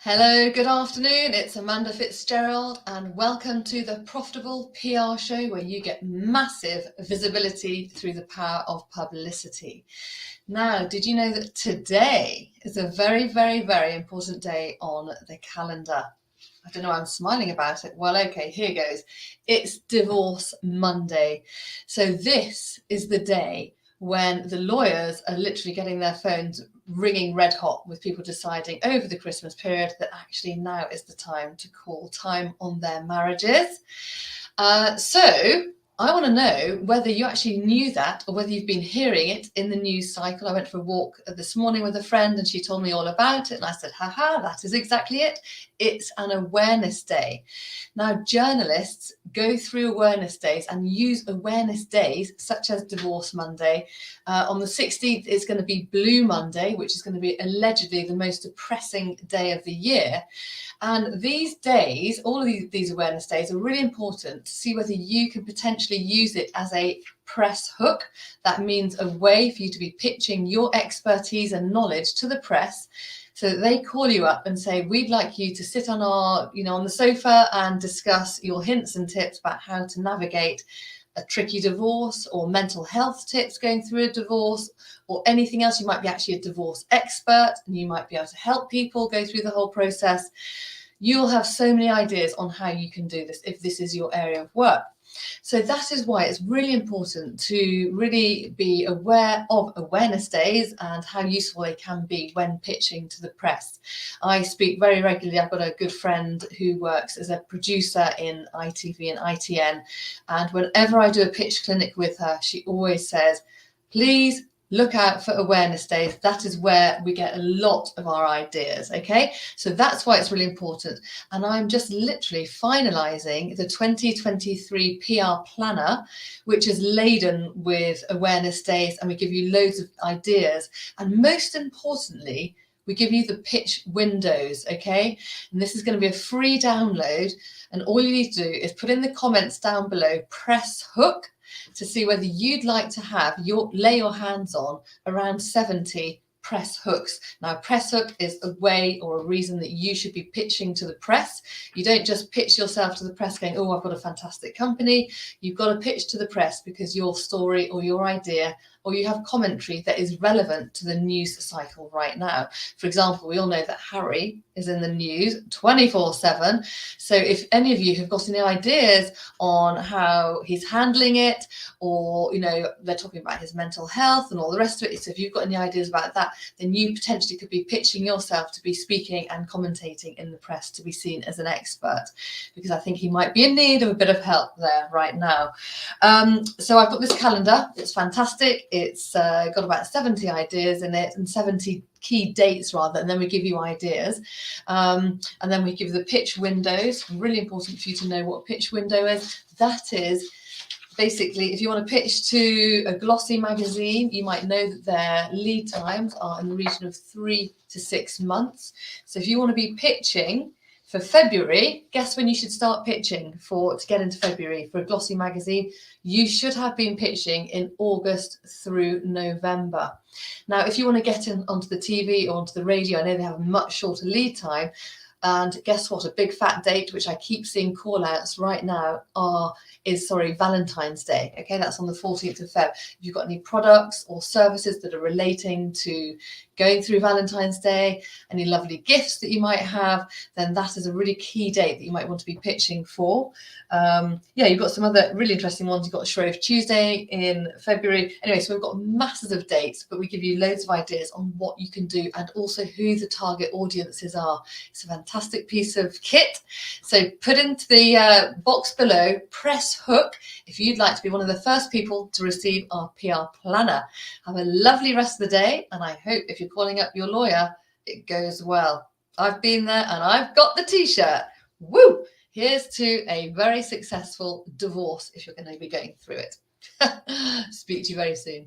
Hello, good afternoon. It's Amanda Fitzgerald, and welcome to the Profitable PR Show, where you get massive visibility through the power of publicity. Now, did you know that today is a very, very, very important day on the calendar? I don't know why I'm smiling about it. Well, okay, here goes. It's Divorce Monday. So this is the day when the lawyers are literally getting their phones ringing red hot with people deciding over the Christmas period that actually now is the time to call time on their marriages. So I want to know whether you actually knew that or whether you've been hearing it in the news cycle. I went for a walk this morning with a friend and she told me all about it. And I said, haha, that is exactly it. It's an awareness day. Now, journalists go through awareness days and use awareness days such as Divorce Monday. On the 16th, it's going to be Blue Monday, which is going to be allegedly the most depressing day of the year. And these days, all of these awareness days are really important to see whether you can potentially use it as a press hook. That means a way for you to be pitching your expertise and knowledge to the press, so that they call you up and say, we'd like you to sit on on the sofa and discuss your hints and tips about how to navigate a tricky divorce, or mental health tips going through a divorce, or anything else. You might be actually a divorce expert and you might be able to help people go through the whole process. You'll have so many ideas on how you can do this if this is your area of work. So that is why it's really important to really be aware of awareness days and how useful they can be when pitching to the press. I speak very regularly. I've got a good friend who works as a producer in ITV and ITN. And whenever I do a pitch clinic with her, she always says, please look out for awareness days. That is where we get a lot of our ideas. Okay, so that's why it's really important. And I'm just literally finalizing the 2023 PR planner, which is laden with awareness days, and we give you loads of ideas. And most importantly, we give you the pitch windows. Okay, and this is going to be a free download. And all you need to do is put in the comments down below, press hook, to see whether you'd like to lay your hands on around 70 press hooks. Now, press hook is a way or a reason that you should be pitching to the press. You don't just pitch yourself to the press going, oh, I've got a fantastic company. You've got to pitch to the press because your story or your idea, or you have commentary that is relevant to the news cycle right now. For example, we all know that Harry is in the news 24/7. So if any of you have got any ideas on how he's handling it, or, they're talking about his mental health and all the rest of it. So if you've got any ideas about that, then you potentially could be pitching yourself to be speaking and commentating in the press to be seen as an expert, because I think he might be in need of a bit of help there right now. So I've got this calendar. It's fantastic. It's got about 70 ideas in it, and 70 key dates rather, and then we give you ideas, and then we give the pitch windows. Really important for you to know what a pitch window is. That is basically, if you want to pitch to a glossy magazine, you might know that their lead times are in the region of 3 to 6 months. So if you want to be pitching for February, guess when you should start pitching to get into February for a glossy magazine? You should have been pitching in August through November. Now, if you want to get onto the TV or onto the radio, I know they have a much shorter lead time. And guess what? A big fat date, which I keep seeing call outs right now, is Valentine's Day. Okay, that's on the 14th of Feb. If you've got any products or services that are relating to going through Valentine's Day, any lovely gifts that you might have, then that is a really key date that you might want to be pitching for. You've got some other really interesting ones. You've got Shrove Tuesday in February. Anyway, so we've got masses of dates, but we give you loads of ideas on what you can do and also who the target audiences are. It's a fantastic piece of kit. So put into the box below, press hook, if you'd like to be one of the first people to receive our PR planner. Have a lovely rest of the day, and I hope if you're calling up your lawyer, it goes well. I've been there and I've got the t-shirt. Woo! Here's to a very successful divorce if you're going to be going through it. Speak to you very soon.